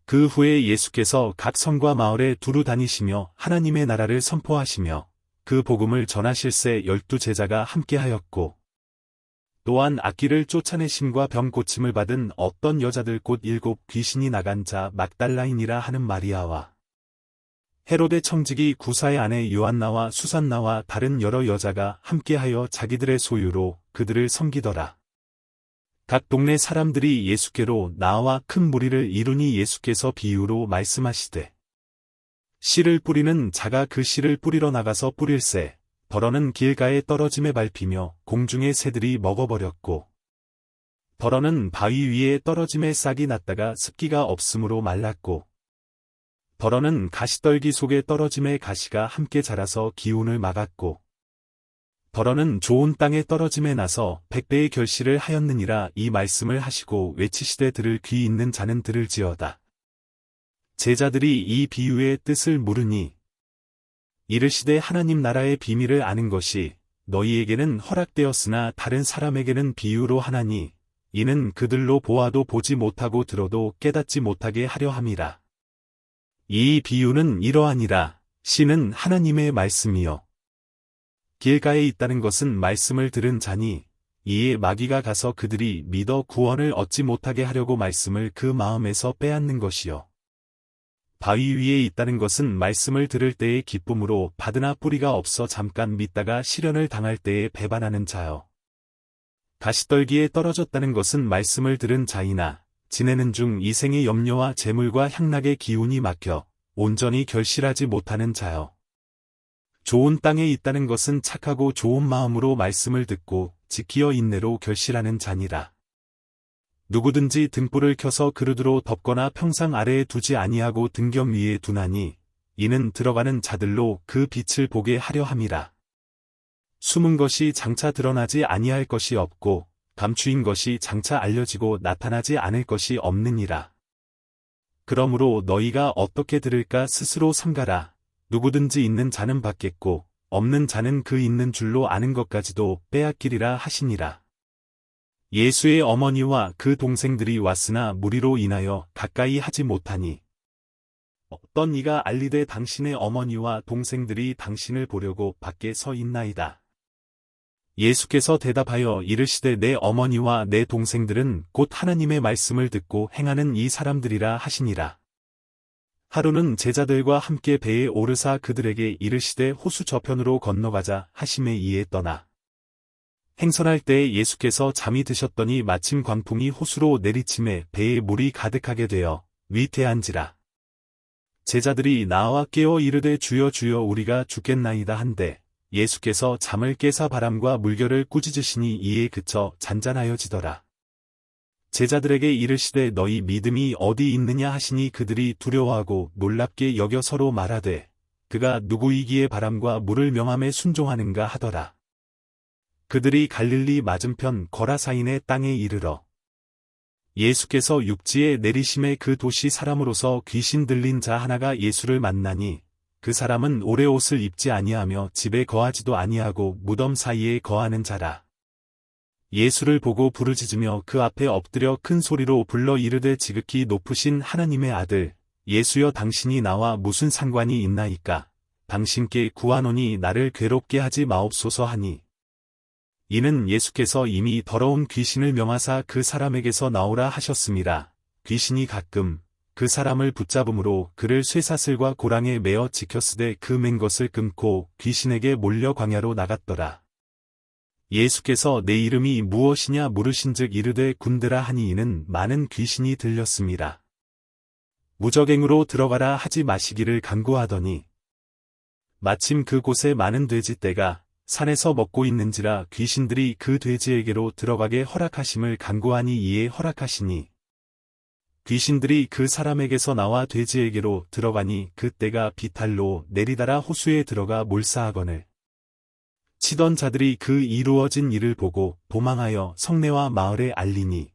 그 후에 예수께서 각 성과 마을에 두루 다니시며 하나님의 나라를 선포하시며 그 복음을 전하실새 12제자가 함께하였고 또한 악귀를 쫓아내심과 병 고침을 받은 어떤 여자들 곧 7 귀신이 나간 자 막달라인이라 하는 마리아와 헤로데 청지기 구사의 아내 요한나와 수산나와 다른 여러 여자가 함께하여 자기들의 소유로 그들을 섬기더라. 각 동네 사람들이 예수께로 나와 큰 무리를 이루니 예수께서 비유로 말씀하시되 씨를 뿌리는 자가 그 씨를 뿌리러 나가서 뿌릴새 더러는 길가에 떨어짐에 밟히며 공중의 새들이 먹어버렸고 더러는 바위 위에 떨어짐에 싹이 났다가 습기가 없으므로 말랐고 더러는 가시떨기 속에 떨어짐에 가시가 함께 자라서 기운을 막았고 더러는 좋은 땅에 떨어짐에 나서 100배의 결실을 하였느니라. 이 말씀을 하시고 외치시되 들을 귀 있는 자는 들을지어다. 제자들이 이 비유의 뜻을 물으니 이르시되 하나님 나라의 비밀을 아는 것이 너희에게는 허락되었으나 다른 사람에게는 비유로 하나니 이는 그들로 보아도 보지 못하고 들어도 깨닫지 못하게 하려 함이라. 이 비유는 이러하니라. 씨는 하나님의 말씀이요 길가에 있다는 것은 말씀을 들은 자니 이에 마귀가 가서 그들이 믿어 구원을 얻지 못하게 하려고 말씀을 그 마음에서 빼앗는 것이요 바위 위에 있다는 것은 말씀을 들을 때의 기쁨으로 받으나 뿌리가 없어 잠깐 믿다가 시련을 당할 때에 배반하는 자요 가시떨기에 떨어졌다는 것은 말씀을 들은 자이나 지내는 중 이생의 염려와 재물과 향락의 기운이 막혀 온전히 결실하지 못하는 자요 좋은 땅에 있다는 것은 착하고 좋은 마음으로 말씀을 듣고 지키어 인내로 결실하는 자니라. 누구든지 등불을 켜서 그릇으로 덮거나 평상 아래에 두지 아니하고 등경 위에 두나니 이는 들어가는 자들로 그 빛을 보게 하려 함이라. 숨은 것이 장차 드러나지 아니할 것이 없고 감추인 것이 장차 알려지고 나타나지 않을 것이 없느니라. 그러므로 너희가 어떻게 들을까 스스로 삼가라. 누구든지 있는 자는 받겠고 없는 자는 그 있는 줄로 아는 것까지도 빼앗기리라 하시니라. 예수의 어머니와 그 동생들이 왔으나 무리로 인하여 가까이 하지 못하니 어떤 이가 알리되 당신의 어머니와 동생들이 당신을 보려고 밖에 서 있나이다. 예수께서 대답하여 이르시되 내 어머니와 내 동생들은 곧 하나님의 말씀을 듣고 행하는 이 사람들이라 하시니라. 하루는 제자들과 함께 배에 오르사 그들에게 이르시되 호수 저편으로 건너가자 하심에 이에 떠나 행선할 때에 예수께서 잠이 드셨더니 마침 광풍이 호수로 내리침에 배에 물이 가득하게 되어 위태한지라. 제자들이 나와 깨어 이르되 주여 주여 우리가 죽겠나이다 한데 예수께서 잠을 깨사 바람과 물결을 꾸짖으시니 이에 그쳐 잔잔하여지더라. 제자들에게 이르시되 너희 믿음이 어디 있느냐 하시니 그들이 두려워하고 놀랍게 여겨 서로 말하되 그가 누구이기에 바람과 물을 명함에 순종하는가 하더라. 그들이 갈릴리 맞은편 거라사인의 땅에 이르러 예수께서 육지에 내리심에 그 도시 사람으로서 귀신 들린 자 하나가 예수를 만나니 그 사람은 오래 옷을 입지 아니하며 집에 거하지도 아니하고 무덤 사이에 거하는 자라. 예수를 보고 부르짖으며 그 앞에 엎드려 큰 소리로 불러 이르되 지극히 높으신 하나님의 아들 예수여 당신이 나와 무슨 상관이 있나이까. 당신께 구하노니 나를 괴롭게 하지 마옵소서 하니 이는 예수께서 이미 더러운 귀신을 명하사 그 사람에게서 나오라 하셨음이라. 귀신이 가끔 그 사람을 붙잡음으로 그를 쇠사슬과 고랑에 매어 지켰으되 그 맨 것을 끊고 귀신에게 몰려 광야로 나갔더라. 예수께서 내 이름이 무엇이냐 물으신즉 이르되 군대라 하니 이는 많은 귀신이 들렸음이라. 무적행으로 들어가라 하지 마시기를 간구하더니 마침 그곳에 많은 돼지떼가 산에서 먹고 있는지라 귀신들이 그 돼지에게로 들어가게 허락하심을 간구하니 이에 허락하시니 귀신들이 그 사람에게서 나와 돼지에게로 들어가니 그 떼가 비탈로 내리달아 호수에 들어가 몰사하거늘 치던 자들이 그 이루어진 일을 보고 도망하여 성내와 마을에 알리니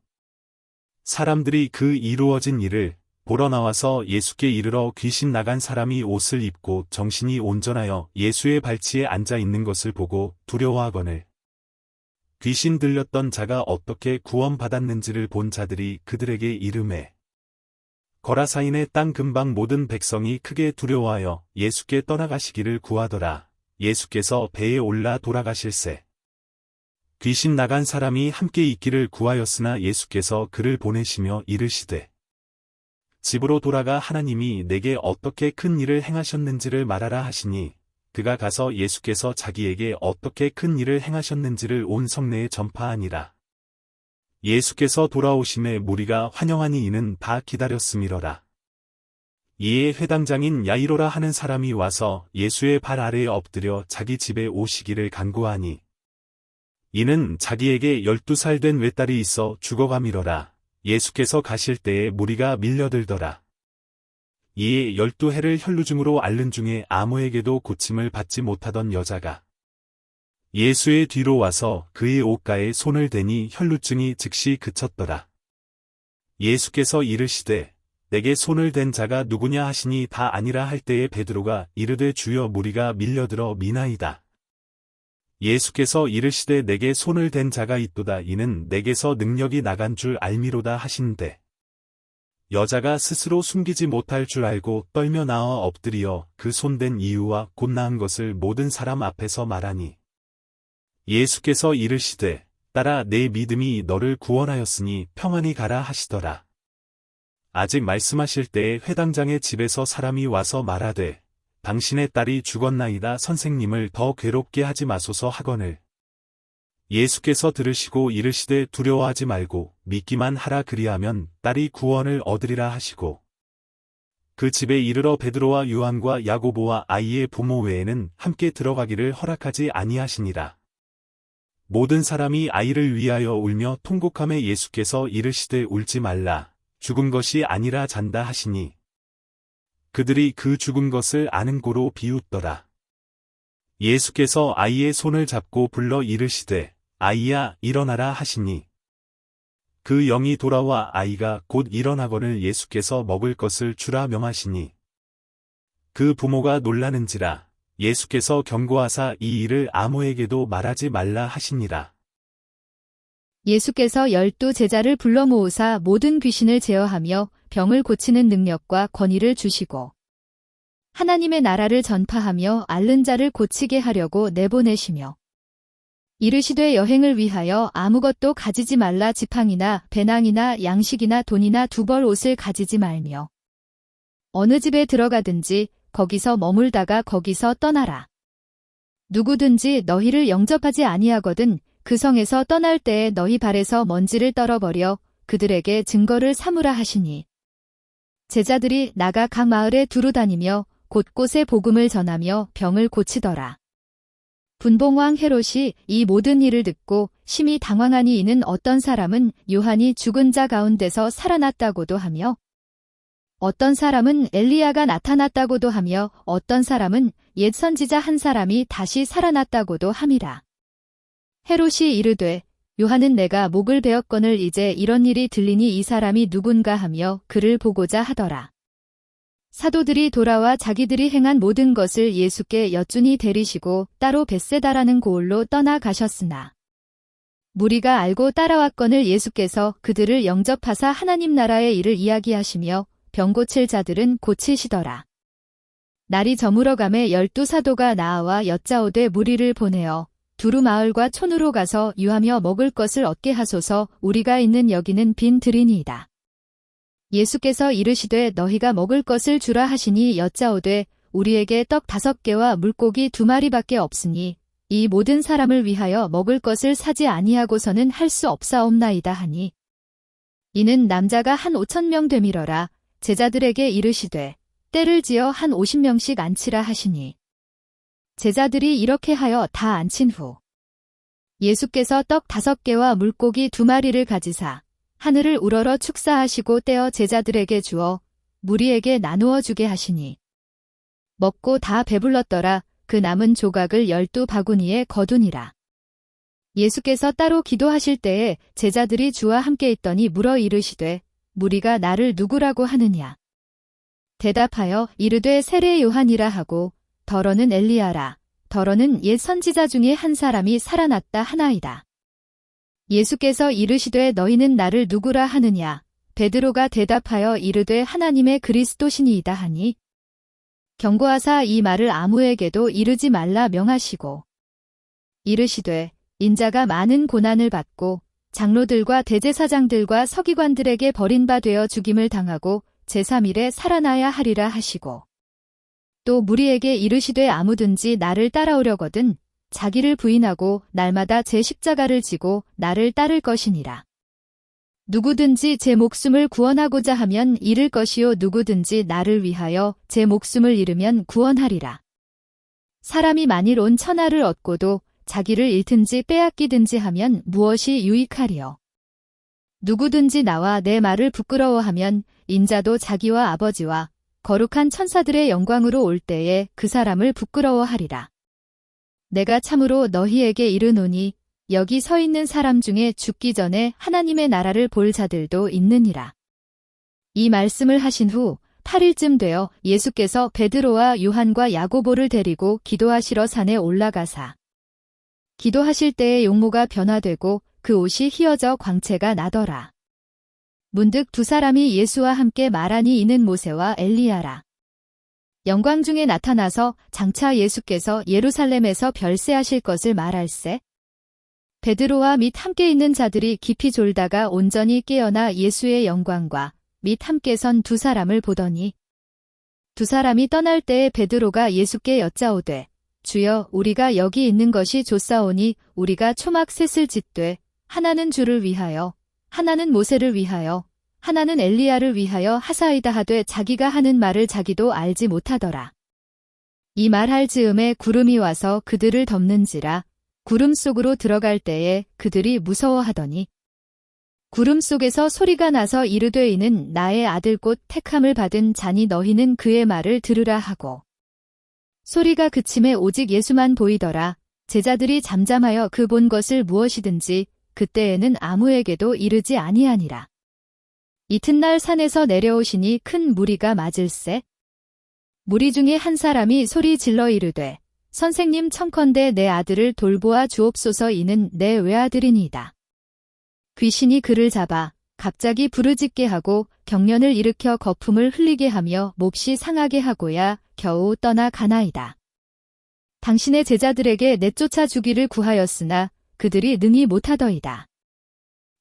사람들이 그 이루어진 일을 보러 나와서 예수께 이르러 귀신 나간 사람이 옷을 입고 정신이 온전하여 예수의 발치에 앉아 있는 것을 보고 두려워하거늘 귀신 들렸던 자가 어떻게 구원받았는지를 본 자들이 그들에게 이르매 거라사인의 땅 근방 모든 백성이 크게 두려워하여 예수께 떠나가시기를 구하더라. 예수께서 배에 올라 돌아가실새 귀신 나간 사람이 함께 있기를 구하였으나 예수께서 그를 보내시며 이르시되 집으로 돌아가 하나님이 내게 어떻게 큰 일을 행하셨는지를 말하라 하시니 그가 가서 예수께서 자기에게 어떻게 큰 일을 행하셨는지를 온 성내에 전파하니라. 예수께서 돌아오심에 무리가 환영하니 이는 다 기다렸음이러라. 이에 회당장인 야이로라 하는 사람이 와서 예수의 발 아래에 엎드려 자기 집에 오시기를 간구하니 이는 자기에게 12살 된 외딸이 있어 죽어감이러라. 예수께서 가실 때에 무리가 밀려들더라. 이에 12해를 혈루증으로 앓는 중에 아무에게도 고침을 받지 못하던 여자가 예수의 뒤로 와서 그의 옷가에 손을 대니 혈루증이 즉시 그쳤더라. 예수께서 이르시되 내게 손을 댄 자가 누구냐 하시니 다 아니라 할 때에 베드로가 이르되 주여 무리가 밀려들어 미나이다. 예수께서 이르시되 내게 손을 댄 자가 있도다. 이는 내게서 능력이 나간 줄 알미로다 하신대. 여자가 스스로 숨기지 못할 줄 알고 떨며 나와 엎드리어 그 손댄 이유와 곧 나은 것을 모든 사람 앞에서 말하니 예수께서 이르시되 딸아 내 믿음이 너를 구원하였으니 평안히 가라 하시더라. 아직 말씀하실 때에 회당장의 집에서 사람이 와서 말하되 당신의 딸이 죽었나이다. 선생님을 더 괴롭게 하지 마소서 하거늘 예수께서 들으시고 이르시되 두려워하지 말고 믿기만 하라. 그리하면 딸이 구원을 얻으리라 하시고 그 집에 이르러 베드로와 요한과 야고보와 아이의 부모 외에는 함께 들어가기를 허락하지 아니하시니라. 모든 사람이 아이를 위하여 울며 통곡하며 예수께서 이르시되 울지 말라. 죽은 것이 아니라 잔다 하시니 그들이 그 죽은 것을 아는 고로 비웃더라. 예수께서 아이의 손을 잡고 불러 이르시되 아이야 일어나라 하시니 그 영이 돌아와 아이가 곧 일어나거늘 예수께서 먹을 것을 주라 명하시니 그 부모가 놀라는지라. 예수께서 경고하사 이 일을 아무에게도 말하지 말라 하시니라. 예수께서 12제자를 불러 모으사 모든 귀신을 제어하며 병을 고치는 능력과 권위를 주시고 하나님의 나라를 전파하며 앓는 자를 고치게 하려고 내보내시며 이르시되 여행을 위하여 아무것도 가지지 말라. 지팡이나 배낭이나 양식이나 돈이나 두벌 옷을 가지지 말며 어느 집에 들어가든지 거기서 머물다가 거기서 떠나라. 누구든지 너희를 영접하지 아니하거든 그 성에서 떠날 때에 너희 발에서 먼지를 떨어버려 그들에게 증거를 삼으라 하시니 제자들이 나가 각 마을에 두루 다니며 곳곳에 복음을 전하며 병을 고치더라. 분봉왕 헤롯이 이 모든 일을 듣고 심히 당황하니 이는 어떤 사람은 요한이 죽은 자 가운데서 살아났다고도 하며 어떤 사람은 엘리야가 나타났다고도 하며 어떤 사람은 옛 선지자 한 사람이 다시 살아났다고도 함이라. 헤롯이 이르되 요한은 내가 목을 베었거늘 이제 이런 일이 들리니 이 사람이 누군가 하며 그를 보고자 하더라. 사도들이 돌아와 자기들이 행한 모든 것을 예수께 여쭈니 데리시고 따로 벳세다라는 고을로 떠나가셨으나 무리가 알고 따라왔거늘 예수께서 그들을 영접하사 하나님 나라의 일을 이야기하시며 병 고칠 자들은 고치시더라. 날이 저물어가매 12사도가 나아와 여짜오되 무리를 보내어 두루 마을과 촌으로 가서 유하며 먹을 것을 얻게 하소서. 우리가 있는 여기는 빈 들이니이다. 예수께서 이르시되 너희가 먹을 것을 주라 하시니 여짜오되 우리에게 떡 5개와 물고기 2마리밖에 없으니 이 모든 사람을 위하여 먹을 것을 사지 아니하고서는 할 수 없사옵나이다 하니 이는 남자가 한 5,000명 되밀어라. 제자들에게 이르시되 때를 지어 한 50명씩 앉히라 하시니 제자들이 이렇게 하여 다 앉힌 후 예수께서 떡 5개와 물고기 2마리를 가지사 하늘을 우러러 축사하시고 떼어 제자들에게 주어 무리에게 나누어 주게 하시니 먹고 다 배불렀더라. 그 남은 조각을 12바구니에 거두니라. 예수께서 따로 기도하실 때에 제자들이 주와 함께 있더니 물어 이르시되 무리가 나를 누구라고 하느냐. 대답하여 이르되 세례 요한이라 하고 더러는 엘리야라. 더러는 옛 선지자 중에 한 사람이 살아났다 하나이다. 예수께서 이르시되 너희는 나를 누구라 하느냐. 베드로가 대답하여 이르되 하나님의 그리스도시니이다 하니 경고하사 이 말을 아무에게도 이르지 말라 명하시고 이르시되 인자가 많은 고난을 받고 장로들과 대제사장들과 서기관들에게 버림받아 죽임을 당하고 제3일에 살아나야 하리라 하시고 또 무리에게 이르시되 아무든지 나를 따라오려거든 자기를 부인하고 날마다 제 십자가를 지고 나를 따를 것이니라. 누구든지 제 목숨을 구원하고자 하면 잃을 것이요 누구든지 나를 위하여 제 목숨을 잃으면 구원하리라. 사람이 만일 온 천하를 얻고도 자기를 잃든지 빼앗기든지 하면 무엇이 유익하리요. 누구든지 나와 내 말을 부끄러워하면 인자도 자기와 아버지와 거룩한 천사들의 영광으로 올 때에 그 사람을 부끄러워하리라. 내가 참으로 너희에게 이르노니 여기 서 있는 사람 중에 죽기 전에 하나님의 나라를 볼 자들도 있느니라. 이 말씀을 하신 후 8일쯤 되어 예수께서 베드로와 요한과 야고보를 데리고 기도하시러 산에 올라가사 기도하실 때에 용모가 변화되고 그 옷이 휘어져 광채가 나더라. 문득 두 사람이 예수와 함께 말하니 이는 모세와 엘리야라. 영광 중에 나타나서 장차 예수께서 예루살렘에서 별세하실 것을 말할세. 베드로와 및 함께 있는 자들이 깊이 졸다가 온전히 깨어나 예수의 영광과 및 함께 선 두 사람을 보더니 두 사람이 떠날 때에 베드로가 예수께 여짜오되 주여 우리가 여기 있는 것이 좋사오니 우리가 초막 셋을 짓되 하나는 주를 위하여 하나는 모세를 위하여 하나는 엘리야를 위하여 하사이다 하되 자기가 하는 말을 자기도 알지 못하더라. 이 말할 즈음에 구름이 와서 그들을 덮는지라 구름 속으로 들어갈 때에 그들이 무서워하더니 구름 속에서 소리가 나서 이르되 이는 나의 아들 곧 택함을 받은 자니 너희는 그의 말을 들으라 하고 소리가 그침에 오직 예수만 보이더라. 제자들이 잠잠하여 그 본 것을 무엇이든지 그때에는 아무에게도 이르지 아니하니라. 이튿날 산에서 내려오시니 큰 무리가 맞을세. 무리 중에 한 사람이 소리 질러 이르되 선생님 청컨대 내 아들을 돌보아 주옵소서 이는 내 외아들이니이다. 귀신이 그를 잡아 갑자기 부르짖게 하고 경련을 일으켜 거품을 흘리게 하며 몹시 상하게 하고야 겨우 떠나가나이다. 당신의 제자들에게 내쫓아 주기를 구하였으나 그들이 능히 못하더이다.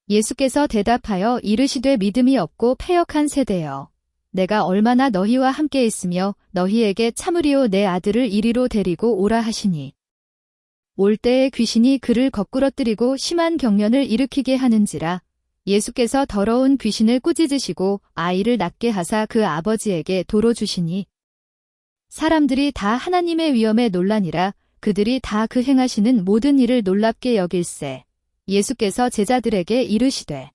예수께서 대답하여 이르시되 믿음이 없고 패역한 세대여. 내가 얼마나 너희와 함께 있으며 너희에게 참으리오 내 아들을 이리로 데리고 오라 하시니. 올 때에 귀신이 그를 거꾸러뜨리고 심한 경련을 일으키게 하는지라 예수께서 더러운 귀신을 꾸짖으시고 아이를 낫게 하사 그 아버지에게 도로 주시니. 사람들이 다 하나님의 위엄에 놀라니라 그들이 다 그 행하시는 모든 일을 놀랍게 여길세. 예수께서 제자들에게 이르시되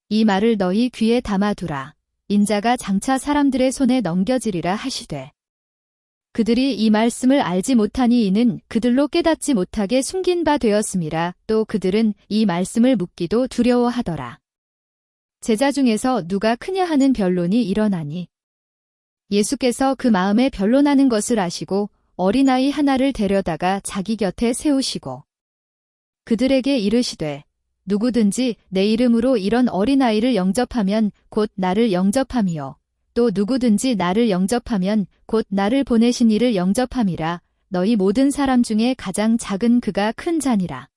이 말을 너희 귀에 담아두라. 인자가 장차 사람들의 손에 넘겨지리라 하시되 그들이 이 말씀을 알지 못하니 이는 그들로 깨닫지 못하게 숨긴 바 되었음이라. 또 그들은 이 말씀을 묻기도 두려워하더라. 제자 중에서 누가 크냐 하는 변론이 일어나니 예수께서 그 마음에 변론하는 것을 아시고 어린아이 하나를 데려다가 자기 곁에 세우시고 그들에게 이르시되 누구든지 내 이름으로 이런 어린아이를 영접하면 곧 나를 영접함이요 또 누구든지 나를 영접하면 곧 나를 보내신 이를 영접함이라. 너희 모든 사람 중에 가장 작은 그가 큰 자니라.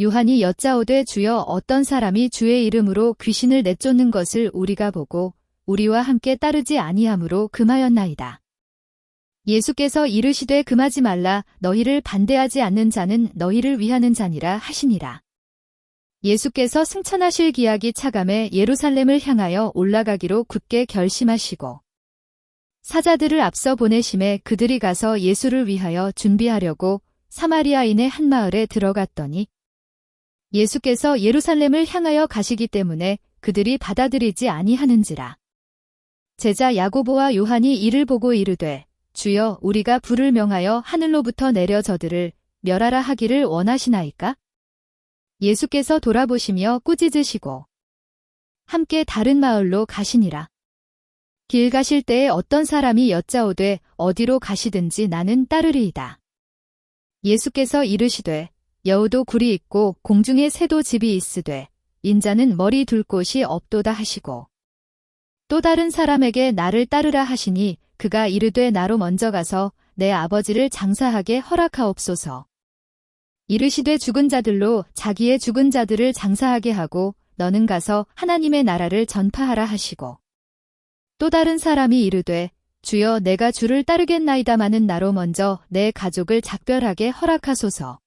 요한이 여짜오되 주여 어떤 사람이 주의 이름으로 귀신을 내쫓는 것을 우리가 보고 우리와 함께 따르지 아니하므로 금하였나이다. 예수께서 이르시되 금하지 말라. 너희를 반대하지 않는 자는 너희를 위하는 자니라 하시니라. 예수께서 승천하실 기약이 차감해 예루살렘을 향하여 올라가기로 굳게 결심하시고 사자들을 앞서 보내심에 그들이 가서 예수를 위하여 준비하려고 사마리아인의 한 마을에 들어갔더니 예수께서 예루살렘을 향하여 가시기 때문에 그들이 받아들이지 아니하는지라. 제자 야고보와 요한이 이를 보고 이르되 주여 우리가 불을 명하여 하늘로부터 내려 저들을 멸하라 하기를 원하시나이까? 예수께서 돌아보시며 꾸짖으시고 함께 다른 마을로 가시니라. 길 가실 때에 어떤 사람이 여짜오되 어디로 가시든지 나는 따르리이다. 예수께서 이르시되 여우도 굴이 있고 공중에 새도 집이 있으되 인자는 머리 둘 곳이 없도다 하시고 또 다른 사람에게 나를 따르라 하시니 그가 이르되 나로 먼저 가서 내 아버지를 장사하게 허락하옵소서. 이르시되 죽은 자들로 자기의 죽은 자들을 장사하게 하고 너는 가서 하나님의 나라를 전파하라 하시고 또 다른 사람이 이르되 주여 내가 주를 따르겠나이다마는 나로 먼저 내 가족을 작별하게 허락하소서.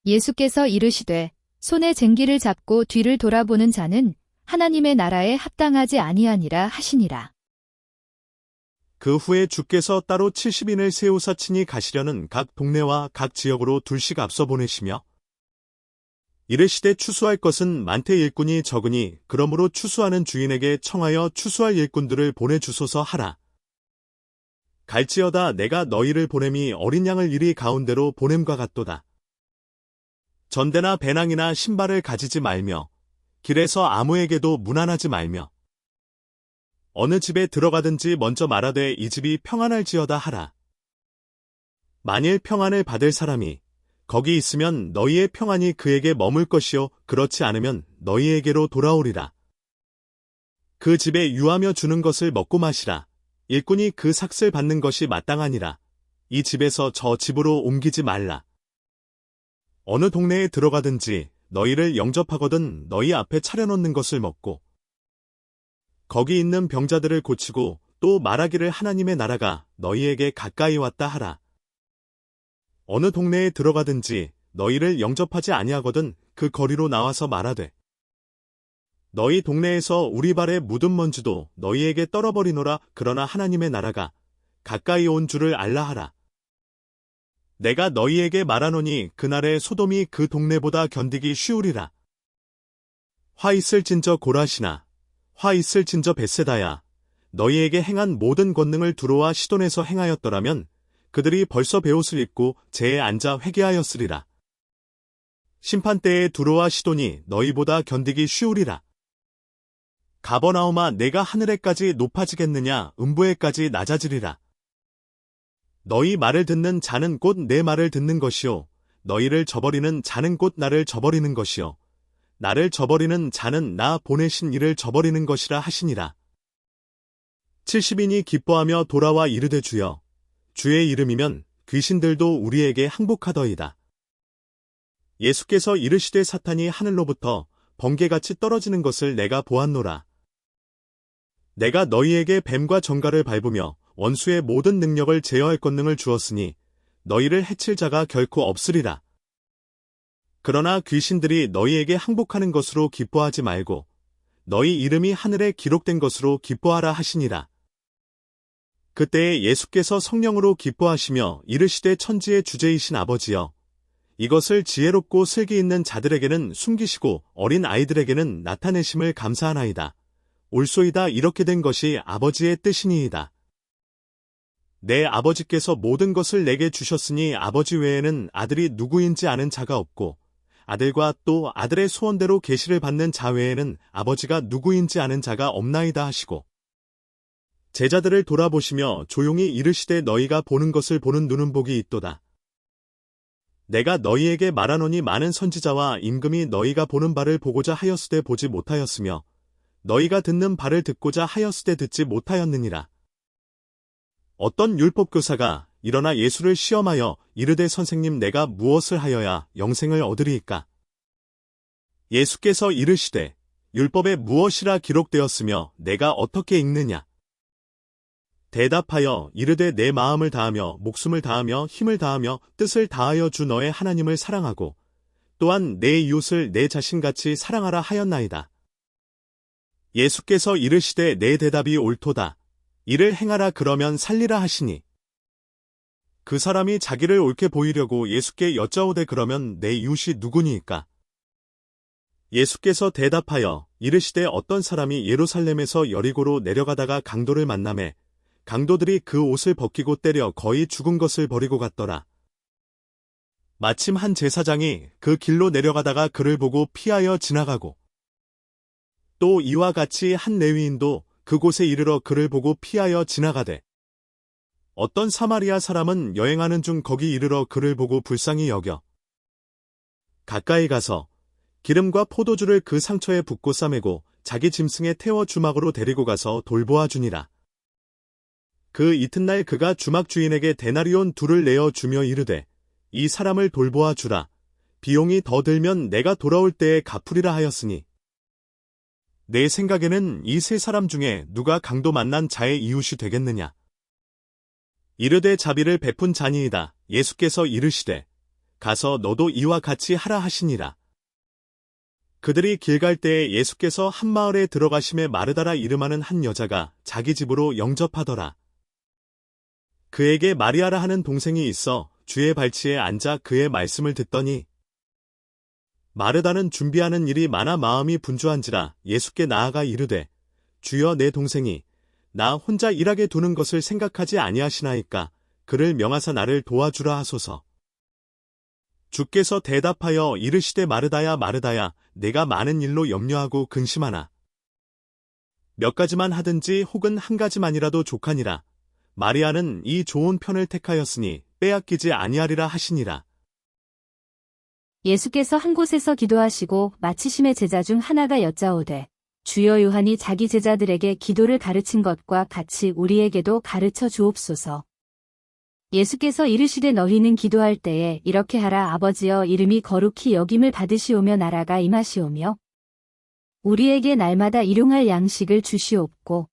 예수께서 이르시되 손에 쟁기를 잡고 뒤를 돌아보는 자는 하나님의 나라에 합당하지 아니하니라 하시니라. 그 후에 주께서 따로 70인을 세우사 친히 가시려는 각 동네와 각 지역으로 둘씩 앞서 보내시며 이르시되 추수할 것은 많되 일꾼이 적으니 그러므로 추수하는 주인에게 청하여 추수할 일꾼들을 보내주소서 하라. 갈지어다 내가 너희를 보냄이 어린 양을 이리 가운데로 보냄과 같도다. 전대나 배낭이나 신발을 가지지 말며 길에서 아무에게도 문안하지 말며 어느 집에 들어가든지 먼저 말하되 이 집이 평안할지어다 하라. 만일 평안을 받을 사람이 거기 있으면 너희의 평안이 그에게 머물 것이요 그렇지 않으면 너희에게로 돌아오리라. 그 집에 유하며 주는 것을 먹고 마시라. 일꾼이 그 삭슬 받는 것이 마땅하니라. 이 집에서 저 집으로 옮기지 말라. 어느 동네에 들어가든지 너희를 영접하거든 너희 앞에 차려놓는 것을 먹고 거기 있는 병자들을 고치고 또 말하기를 하나님의 나라가 너희에게 가까이 왔다 하라. 어느 동네에 들어가든지 너희를 영접하지 아니하거든 그 거리로 나와서 말하되 너희 동네에서 우리 발에 묻은 먼지도 너희에게 떨어버리노라. 그러나 하나님의 나라가 가까이 온 줄을 알라 하라. 내가 너희에게 말하노니 그날에 소돔이 그 동네보다 견디기 쉬우리라. 화 있을진저 고라시나 화 있을진저 벳세다야. 너희에게 행한 모든 권능을 두로와 시돈에서 행하였더라면 그들이 벌써 베옷을 입고 재에 앉아 회개하였으리라. 심판때에 두로와 시돈이 너희보다 견디기 쉬우리라. 가버나움아 내가 하늘에까지 높아지겠느냐 음부에까지 낮아지리라. 너희 말을 듣는 자는 곧 내 말을 듣는 것이요 너희를 저버리는 자는 곧 나를 저버리는 것이요 나를 저버리는 자는 나 보내신 이를 저버리는 것이라 하시니라. 70인이 기뻐하며 돌아와 이르되 주여 주의 이름이면 귀신들도 우리에게 항복하더이다. 예수께서 이르시되 사탄이 하늘로부터 번개같이 떨어지는 것을 내가 보았노라. 내가 너희에게 뱀과 정갈을 밟으며 원수의 모든 능력을 제어할 권능을 주었으니 너희를 해칠 자가 결코 없으리라. 그러나 귀신들이 너희에게 항복하는 것으로 기뻐하지 말고 너희 이름이 하늘에 기록된 것으로 기뻐하라 하시니라. 그때에 예수께서 성령으로 기뻐하시며 이르시되 천지의 주제이신 아버지여 이것을 지혜롭고 슬기 있는 자들에게는 숨기시고 어린 아이들에게는 나타내심을 감사하나이다. 옳소이다. 이렇게 된 것이 아버지의 뜻이니이다. 내 아버지께서 모든 것을 내게 주셨으니 아버지 외에는 아들이 누구인지 아는 자가 없고 아들과 또 아들의 소원대로 계시를 받는 자 외에는 아버지가 누구인지 아는 자가 없나이다 하시고 제자들을 돌아보시며 조용히 이르시되 너희가 보는 것을 보는 눈은 복이 있도다. 내가 너희에게 말하노니 많은 선지자와 임금이 너희가 보는 바를 보고자 하였으되 보지 못하였으며 너희가 듣는 바를 듣고자 하였으되 듣지 못하였느니라. 어떤 율법교사가 일어나 예수를 시험하여 이르되 선생님 내가 무엇을 하여야 영생을 얻으리이까? 예수께서 이르시되 율법에 무엇이라 기록되었으며 내가 어떻게 읽느냐? 대답하여 이르되 내 마음을 다하며 목숨을 다하며 힘을 다하며 뜻을 다하여 주 너의 하나님을 사랑하고 또한 내 이웃을 내 자신같이 사랑하라 하였나이다. 예수께서 이르시되 내 대답이 옳도다. 이를 행하라 그러면 살리라 하시니 그 사람이 자기를 옳게 보이려고 예수께 여짜오되 그러면 내 이웃이 누구니이까? 예수께서 대답하여 이르시되 어떤 사람이 예루살렘에서 여리고로 내려가다가 강도를 만나매 강도들이 그 옷을 벗기고 때려 거의 죽은 것을 버리고 갔더라. 마침 한 제사장이 그 길로 내려가다가 그를 보고 피하여 지나가고 또 이와 같이 한 레위인도 그곳에 이르러 그를 보고 피하여 지나가되 어떤 사마리아 사람은 여행하는 중 거기 이르러 그를 보고 불쌍히 여겨 가까이 가서 기름과 포도주를 그 상처에 붓고 싸매고 자기 짐승에 태워 주막으로 데리고 가서 돌보아 주니라. 그 이튿날 그가 주막 주인에게 데나리온 2를 내어 주며 이르되 이 사람을 돌보아 주라. 비용이 더 들면 내가 돌아올 때에 갚으리라 하였으니 내 생각에는 이 세 사람 중에 누가 강도 만난 자의 이웃이 되겠느냐. 이르되 자비를 베푼 자니이다. 예수께서 이르시되 가서 너도 이와 같이 하라 하시니라. 그들이 길 갈 때에 예수께서 한 마을에 들어가심에 마르다라 이름하는 한 여자가 자기 집으로 영접하더라. 그에게 마리아라 하는 동생이 있어 주의 발치에 앉아 그의 말씀을 듣더니 마르다는 준비하는 일이 많아 마음이 분주한지라 예수께 나아가 이르되 주여 내 동생이 나 혼자 일하게 두는 것을 생각하지 아니하시나이까 그를 명하사 나를 도와주라 하소서. 주께서 대답하여 이르시되 마르다야 마르다야 내가 많은 일로 염려하고 근심하나 몇 가지만 하든지 혹은 한 가지만이라도 족하니라. 마리아는 이 좋은 편을 택하였으니 빼앗기지 아니하리라 하시니라. 예수께서 한 곳에서 기도하시고 마치심에 제자 중 하나가 여짜오되 주여 요한이 자기 제자들에게 기도를 가르친 것과 같이 우리에게도 가르쳐 주옵소서. 예수께서 이르시되 너희는 기도할 때에 이렇게 하라. 아버지여 이름이 거룩히 여김을 받으시오며 나라가 임하시오며 우리에게 날마다 일용할 양식을 주시옵고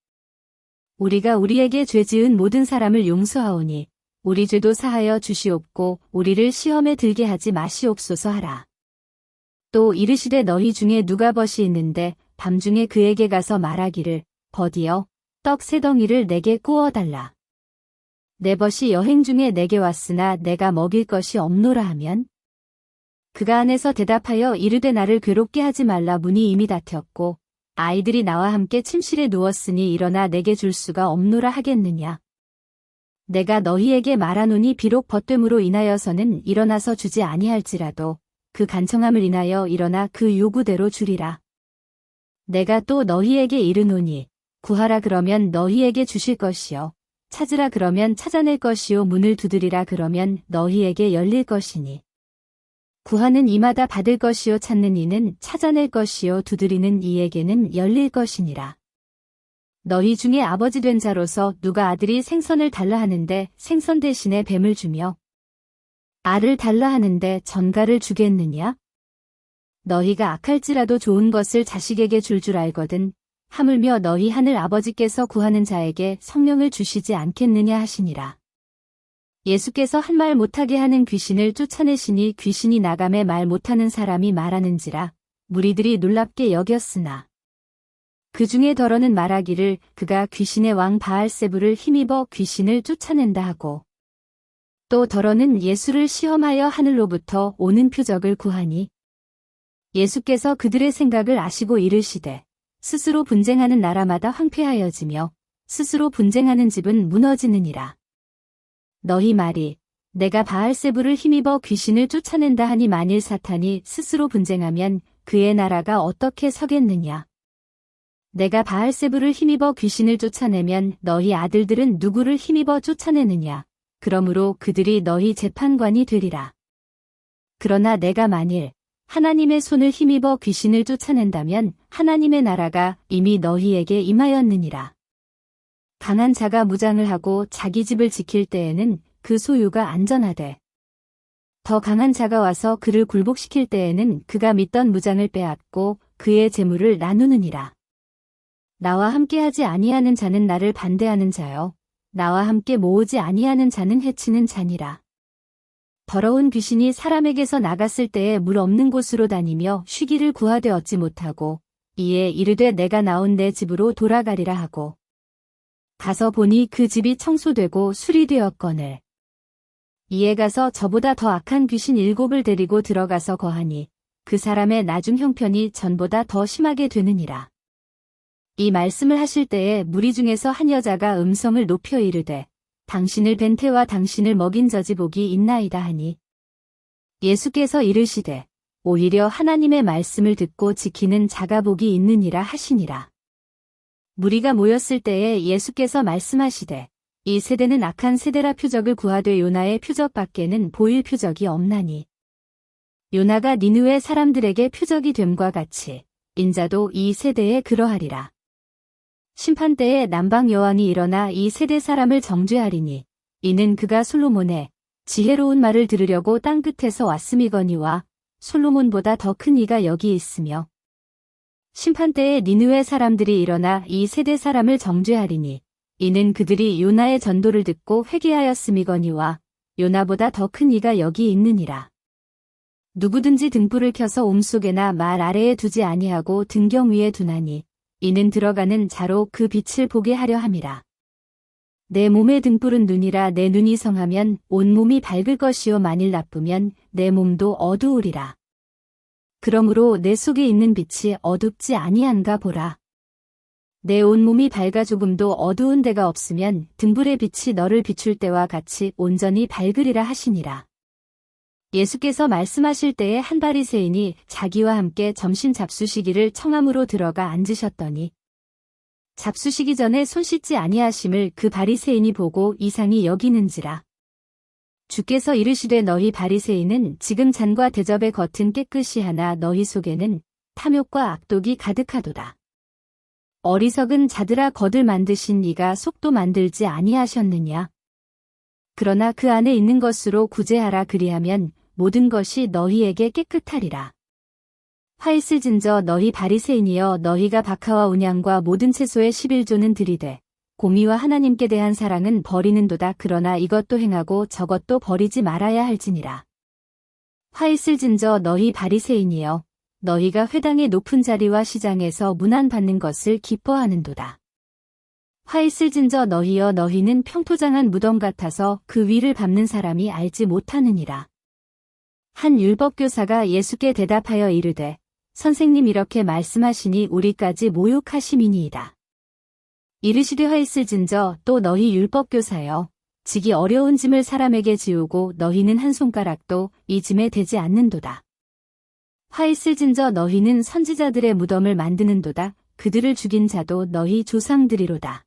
우리가 우리에게 죄 지은 모든 사람을 용서하오니 우리 죄도 사하여 주시옵고 우리를 시험에 들게 하지 마시옵소서 하라. 또 이르시되 너희 중에 누가 벗이 있는데 밤중에 그에게 가서 말하기를 버디어 떡 3덩이를 내게 구워달라. 내 벗이 여행 중에 내게 왔으나 내가 먹일 것이 없노라 하면 그가 안에서 대답하여 이르되 나를 괴롭게 하지 말라. 문이 이미 닫혔고 아이들이 나와 함께 침실에 누웠으니 일어나 내게 줄 수가 없노라 하겠느냐. 내가 너희에게 말하노니 비록 벗됨으로 인하여서는 일어나서 주지 아니할지라도 그 간청함을 인하여 일어나 그 요구대로 주리라. 내가 또 너희에게 이르노니 구하라 그러면 너희에게 주실 것이요 찾으라 그러면 찾아낼 것이요 문을 두드리라 그러면 너희에게 열릴 것이니 구하는 이마다 받을 것이요 찾는 이는 찾아낼 것이요 두드리는 이에게는 열릴 것이니라. 너희 중에 아버지 된 자로서 누가 아들이 생선을 달라 하는데 생선 대신에 뱀을 주며 알을 달라 하는데 전갈을 주겠느냐? 너희가 악할지라도 좋은 것을 자식에게 줄 알거든 하물며 너희 하늘 아버지께서 구하는 자에게 성령을 주시지 않겠느냐 하시니라. 예수께서 한 말 못하게 하는 귀신을 쫓아내시니 귀신이 나감에 말 못하는 사람이 말하는지라 무리들이 놀랍게 여겼으나 그 중에 더러는 말하기를 그가 귀신의 왕 바알세불을 힘입어 귀신을 쫓아낸다 하고 또 더러는 예수를 시험하여 하늘로부터 오는 표적을 구하니 예수께서 그들의 생각을 아시고 이르시되 스스로 분쟁하는 나라마다 황폐하여지며 스스로 분쟁하는 집은 무너지느니라. 너희 말이 내가 바알세불을 힘입어 귀신을 쫓아낸다 하니 만일 사탄이 스스로 분쟁하면 그의 나라가 어떻게 서겠느냐. 내가 바알세불을 힘입어 귀신을 쫓아내면 너희 아들들은 누구를 힘입어 쫓아내느냐. 그러므로 그들이 너희 재판관이 되리라. 그러나 내가 만일 하나님의 손을 힘입어 귀신을 쫓아낸다면 하나님의 나라가 이미 너희에게 임하였느니라. 강한 자가 무장을 하고 자기 집을 지킬 때에는 그 소유가 안전하되 더 강한 자가 와서 그를 굴복시킬 때에는 그가 믿던 무장을 빼앗고 그의 재물을 나누느니라. 나와 함께하지 아니하는 자는 나를 반대하는 자요 나와 함께 모으지 아니하는 자는 해치는 자니라. 더러운 귀신이 사람에게서 나갔을 때에 물 없는 곳으로 다니며 쉬기를 구하되 얻지 못하고 이에 이르되 내가 나온 내 집으로 돌아가리라 하고 가서 보니 그 집이 청소되고 수리되었거늘 이에 가서 저보다 더 악한 귀신 7을 데리고 들어가서 거하니 그 사람의 나중 형편이 전보다 더 심하게 되느니라. 이 말씀을 하실 때에 무리 중에서 한 여자가 음성을 높여 이르되 당신을 뵌 태와 당신을 먹인 저지 복이 있나이다 하니 예수께서 이르시되 오히려 하나님의 말씀을 듣고 지키는 자가 복이 있느니라 하시니라. 무리가 모였을 때에 예수께서 말씀하시되 이 세대는 악한 세대라 표적을 구하되 요나의 표적밖에는 보일 표적이 없나니 요나가 니느웨 사람들에게 표적이 됨과 같이 인자도 이 세대에 그러하리라. 심판때에 남방 여왕이 일어나 이 세대 사람을 정죄하리니 이는 그가 솔로몬의 지혜로운 말을 들으려고 땅끝에서 왔음이거니와 솔로몬보다 더 큰 이가 여기 있으며 심판때에 니느웨 사람들이 일어나 이 세대 사람을 정죄하리니 이는 그들이 요나의 전도를 듣고 회개하였음이거니와 요나보다 더 큰 이가 여기 있느니라. 누구든지 등불을 켜서 옴속에나 말 아래에 두지 아니하고 등경 위에 두나니 이는 들어가는 자로 그 빛을 보게 하려 함이라. 내 몸의 등불은 눈이라. 내 눈이 성하면 온몸이 밝을 것이요 만일 나쁘면 내 몸도 어두우리라. 그러므로 내 속에 있는 빛이 어둡지 아니한가 보라. 내 온몸이 밝아 조금도 어두운 데가 없으면 등불의 빛이 너를 비출 때와 같이 온전히 밝으리라 하시니라. 예수께서 말씀하실 때에 한 바리새인이 자기와 함께 점심 잡수시기를 청함으로 들어가 앉으셨더니 잡수시기 전에 손 씻지 아니하심을 그 바리새인이 보고 이상히 여기는지라. 주께서 이르시되 너희 바리새인은 지금 잔과 대접의 겉은 깨끗이 하나 너희 속에는 탐욕과 악독이 가득하도다. 어리석은 자들아 겉을 만드신 이가 속도 만들지 아니하셨느냐. 그러나 그 안에 있는 것으로 구제하라. 그리하면 모든 것이 너희에게 깨끗하리라. 화 있을진저 너희 바리새인이여 너희가 박하와 온양과 모든 채소의 11조는 들이되 고미와 하나님께 대한 사랑은 버리는도다. 그러나 이것도 행하고 저것도 버리지 말아야 할지니라. 화 있을진저 너희 바리새인이여 너희가 회당의 높은 자리와 시장에서 문안 받는 것을 기뻐하는도다. 화 있을진저 너희여 너희는 평토장한 무덤 같아서 그 위를 밟는 사람이 알지 못하느니라. 한 율법교사가 예수께 대답하여 이르되 선생님 이렇게 말씀하시니 우리까지 모욕하심이니이다. 이르시되 화 있을진저 또 너희 율법교사여 지기 어려운 짐을 사람에게 지우고 너희는 한 손가락도 이 짐에 대지 않는도다. 화 있을진저 너희는 선지자들의 무덤을 만드는도다. 그들을 죽인 자도 너희 조상들이로다.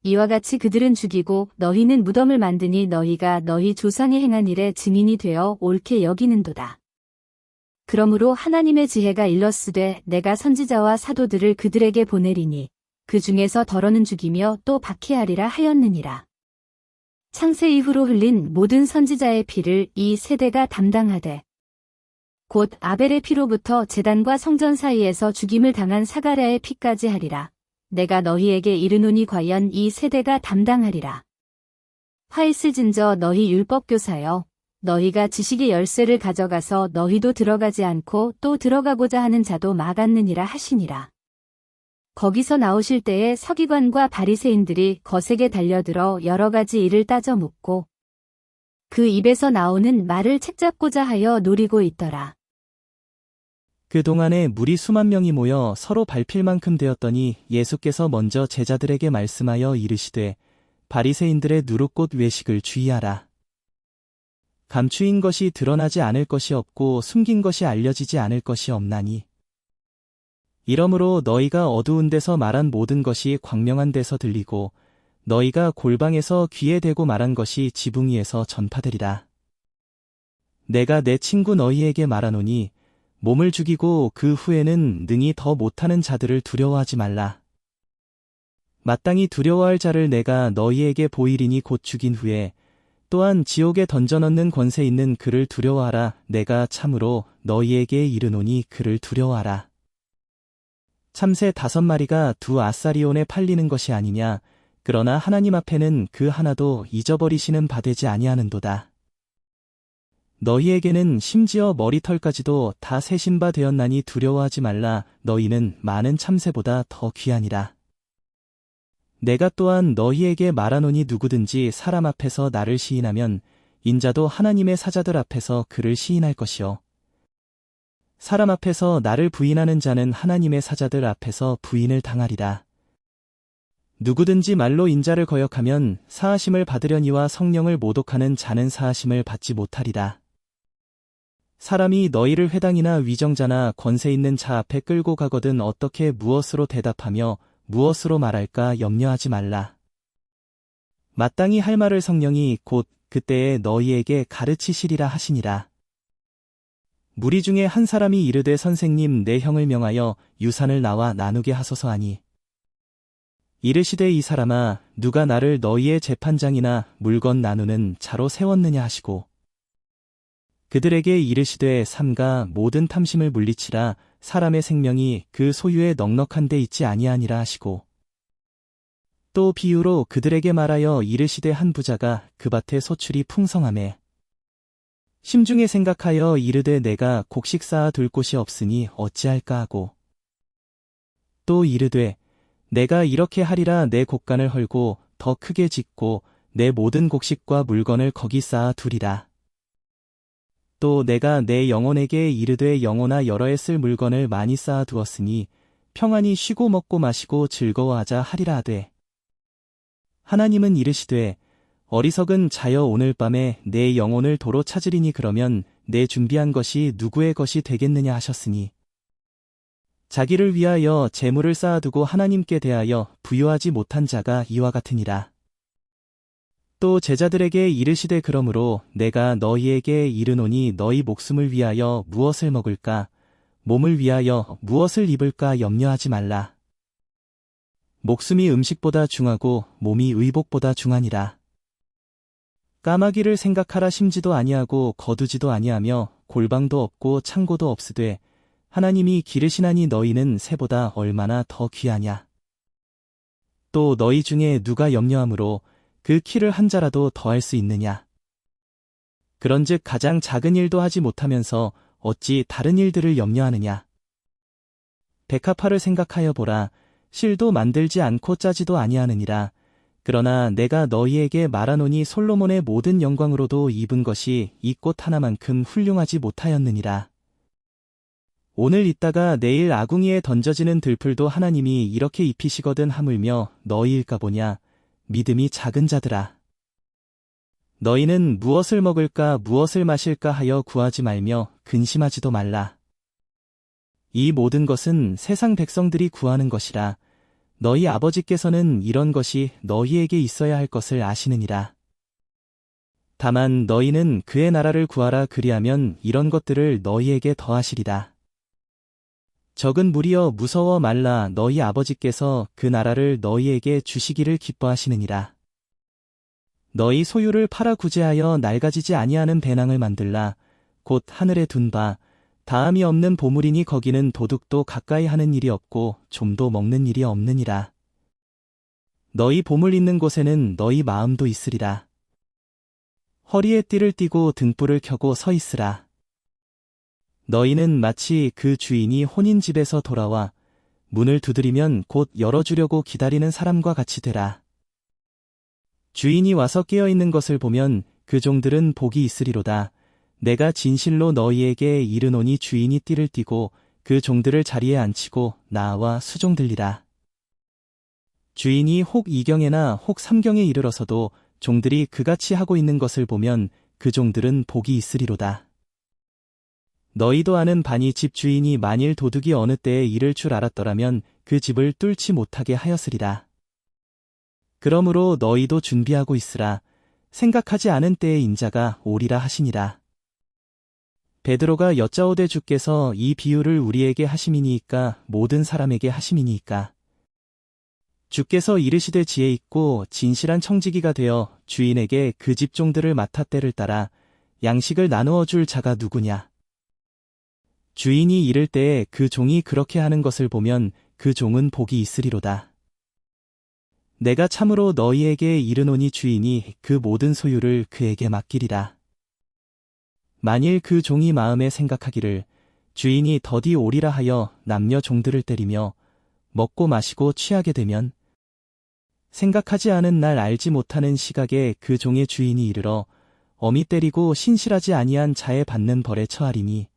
이와 같이 그들은 죽이고 너희는 무덤을 만드니 너희가 너희 조상이 행한 일에 증인이 되어 옳게 여기는도다. 그러므로 하나님의 지혜가 일렀으되 내가 선지자와 사도들을 그들에게 보내리니 그 중에서 더러는 죽이며 또 박해하리라 하였느니라. 창세 이후로 흘린 모든 선지자의 피를 이 세대가 담당하되 곧 아벨의 피로부터 제단과 성전 사이에서 죽임을 당한 사가랴의 피까지 하리라. 내가 너희에게 이르노니 과연 이 세대가 담당하리라. 화 있을진저 너희 율법교사여 너희가 지식의 열쇠를 가져가서 너희도 들어가지 않고 또 들어가고자 하는 자도 막았느니라 하시니라. 거기서 나오실 때에 서기관과 바리새인들이 거세게 달려들어 여러 가지 일을 따져 묻고 그 입에서 나오는 말을 책잡고자 하여 노리고 있더라. 그동안에 무리 수만 명이 모여 서로 밟힐 만큼 되었더니 예수께서 먼저 제자들에게 말씀하여 이르시되 바리새인들의 누룩꽃 외식을 주의하라. 감추인 것이 드러나지 않을 것이 없고 숨긴 것이 알려지지 않을 것이 없나니. 이러므로 너희가 어두운 데서 말한 모든 것이 광명한 데서 들리고 너희가 골방에서 귀에 대고 말한 것이 지붕 위에서 전파되리라. 내가 내 친구 너희에게 말하노니 몸을 죽이고 그 후에는 능히 더 못하는 자들을 두려워하지 말라. 마땅히 두려워할 자를 내가 너희에게 보이리니 곧 죽인 후에 또한 지옥에 던져넣는 권세 있는 그를 두려워하라. 내가 참으로 너희에게 이르노니 그를 두려워하라. 참새 5마리가 두 아사리온에 팔리는 것이 아니냐. 그러나 하나님 앞에는 그 하나도 잊어버리시는 바 되지 아니하는도다. 너희에게는 심지어 머리털까지도 다 세신 바 되었나니 두려워하지 말라. 너희는 많은 참새보다 더 귀하니라. 내가 또한 너희에게 말하노니 누구든지 사람 앞에서 나를 시인하면 인자도 하나님의 사자들 앞에서 그를 시인할 것이요. 사람 앞에서 나를 부인하는 자는 하나님의 사자들 앞에서 부인을 당하리라. 누구든지 말로 인자를 거역하면 사하심을 받으려니와 성령을 모독하는 자는 사하심을 받지 못하리라. 사람이 너희를 회당이나 위정자나 권세 있는 자 앞에 끌고 가거든 어떻게 무엇으로 대답하며 무엇으로 말할까 염려하지 말라. 마땅히 할 말을 성령이 곧 그때에 너희에게 가르치시리라 하시니라. 무리 중에 한 사람이 이르되 선생님 내 형을 명하여 유산을 나와 나누게 하소서 하니 이르시되 이 사람아 누가 나를 너희의 재판장이나 물건 나누는 자로 세웠느냐 하시고 그들에게 이르시되 삼가 모든 탐심을 물리치라 사람의 생명이 그 소유에 넉넉한 데 있지 아니하니라 하시고 또 비유로 그들에게 말하여 이르시되 한 부자가 그 밭에 소출이 풍성하매 심중에 생각하여 이르되 내가 곡식 쌓아 둘 곳이 없으니 어찌할까 하고 또 이르되 내가 이렇게 하리라 내 곡간을 헐고 더 크게 짓고 내 모든 곡식과 물건을 거기 쌓아 두리라. 또 내가 내 영혼에게 이르되 영혼아 여러 해 쓸 물건을 많이 쌓아 두었으니 평안히 쉬고 먹고 마시고 즐거워하자 하리라 하되 하나님은 이르시되 어리석은 자여 오늘 밤에 내 영혼을 도로 찾으리니 그러면 내 준비한 것이 누구의 것이 되겠느냐 하셨으니 자기를 위하여 재물을 쌓아두고 하나님께 대하여 부요하지 못한 자가 이와 같으니라. 또 제자들에게 이르시되 그러므로 내가 너희에게 이르노니 너희 목숨을 위하여 무엇을 먹을까 몸을 위하여 무엇을 입을까 염려하지 말라. 목숨이 음식보다 중하고 몸이 의복보다 중하니라. 까마귀를 생각하라 심지도 아니하고 거두지도 아니하며 골방도 없고 창고도 없으되 하나님이 기르시나니 너희는 새보다 얼마나 더 귀하냐. 또 너희 중에 누가 염려함으로 그 키를 한 자라도 더할 수 있느냐. 그런즉 가장 작은 일도 하지 못하면서 어찌 다른 일들을 염려하느냐. 백합화를 생각하여 보라. 실도 만들지 않고 짜지도 아니하느니라. 그러나 내가 너희에게 말하노니 솔로몬의 모든 영광으로도 입은 것이 이 꽃 하나만큼 훌륭하지 못하였느니라. 오늘 있다가 내일 아궁이에 던져지는 들풀도 하나님이 이렇게 입히시거든 하물며 너희일까 보냐. 믿음이 작은 자들아. 너희는 무엇을 먹을까 무엇을 마실까 하여 구하지 말며 근심하지도 말라. 이 모든 것은 세상 백성들이 구하는 것이라. 너희 아버지께서는 이런 것이 너희에게 있어야 할 것을 아시느니라. 다만 너희는 그의 나라를 구하라 그리하면 이런 것들을 너희에게 더하시리라. 적은 무리여 무서워 말라 너희 아버지께서 그 나라를 너희에게 주시기를 기뻐하시느니라. 너희 소유를 팔아 구제하여 낡아지지 아니하는 배낭을 만들라. 곧 하늘에 둔 바 다함이 없는 보물이니 거기는 도둑도 가까이 하는 일이 없고 좀도 먹는 일이 없느니라. 너희 보물 있는 곳에는 너희 마음도 있으리라. 허리에 띠를 띠고 등불을 켜고 서 있으라. 너희는 마치 그 주인이 혼인 집에서 돌아와 문을 두드리면 곧 열어주려고 기다리는 사람과 같이 되라. 주인이 와서 깨어있는 것을 보면 그 종들은 복이 있으리로다. 내가 진실로 너희에게 이르노니 주인이 띠를 띠고 그 종들을 자리에 앉히고 나와 수종들리라. 주인이 혹 2경에나 혹 3경에 이르러서도 종들이 그같이 하고 있는 것을 보면 그 종들은 복이 있으리로다. 너희도 아는 바니 집 주인이 만일 도둑이 어느 때에 이를 줄 알았더라면 그 집을 뚫지 못하게 하였으리라. 그러므로 너희도 준비하고 있으라. 생각하지 않은 때에 인자가 오리라 하시니라. 베드로가 여짜오되 주께서 이 비유를 우리에게 하심이니이까 모든 사람에게 하심이니이까. 주께서 이르시되 지혜 있고 진실한 청지기가 되어 주인에게 그 집 종들을 맡아 때를 따라 양식을 나누어 줄 자가 누구냐. 주인이 이를 때에 그 종이 그렇게 하는 것을 보면 그 종은 복이 있으리로다. 내가 참으로 너희에게 이르노니 주인이 그 모든 소유를 그에게 맡기리라. 만일 그 종이 마음에 생각하기를 주인이 더디 오리라 하여 남녀 종들을 때리며 먹고 마시고 취하게 되면 생각하지 않은 날 알지 못하는 시각에 그 종의 주인이 이르러 엄히 때리고 신실하지 아니한 자에 받는 벌에 처하리니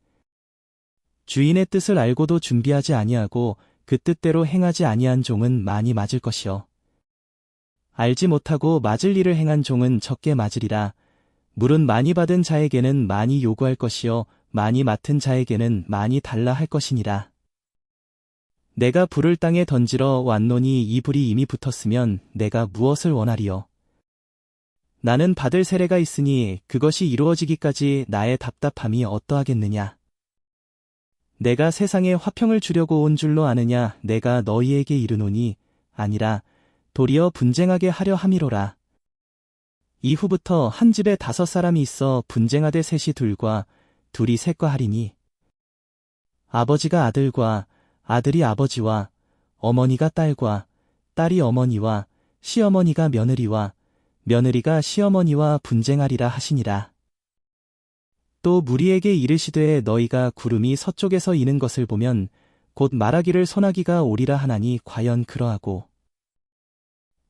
주인의 뜻을 알고도 준비하지 아니하고 그 뜻대로 행하지 아니한 종은 많이 맞을 것이요 알지 못하고 맞을 일을 행한 종은 적게 맞으리라. 물은 많이 받은 자에게는 많이 요구할 것이요 많이 맡은 자에게는 많이 달라 할 것이니라. 내가 불을 땅에 던지러 왔노니 이 불이 이미 붙었으면 내가 무엇을 원하리요. 나는 받을 세례가 있으니 그것이 이루어지기까지 나의 답답함이 어떠하겠느냐. 내가 세상에 화평을 주려고 온 줄로 아느냐 내가 너희에게 이르노니 아니라 도리어 분쟁하게 하려 함이로라. 이후부터 한 집에 5사람이 있어 분쟁하되 셋이 둘과 둘이 셋과 하리니 아버지가 아들과 아들이 아버지와 어머니가 딸과 딸이 어머니와 시어머니가 며느리와 며느리가 시어머니와 분쟁하리라 하시니라. 또 무리에게 이르시되 너희가 구름이 서쪽에서 이는 것을 보면 곧 말하기를 소나기가 오리라 하나니 과연 그러하고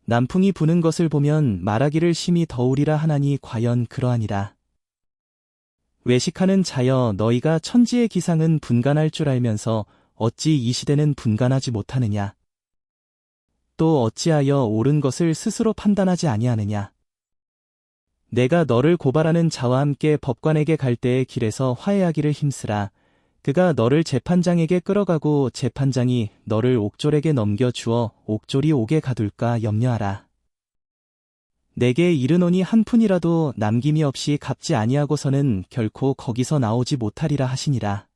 남풍이 부는 것을 보면 말하기를 심히 더우리라 하나니 과연 그러하니라. 외식하는 자여 너희가 천지의 기상은 분간할 줄 알면서 어찌 이 시대는 분간하지 못하느냐. 또 어찌하여 옳은 것을 스스로 판단하지 아니하느냐. 내가 너를 고발하는 자와 함께 법관에게 갈 때의 길에서 화해하기를 힘쓰라. 그가 너를 재판장에게 끌어가고 재판장이 너를 옥졸에게 넘겨주어 옥졸이 옥에 가둘까 염려하라. 내게 이르노니 한 푼이라도 남김이 없이 갚지 아니하고서는 결코 거기서 나오지 못하리라 하시니라.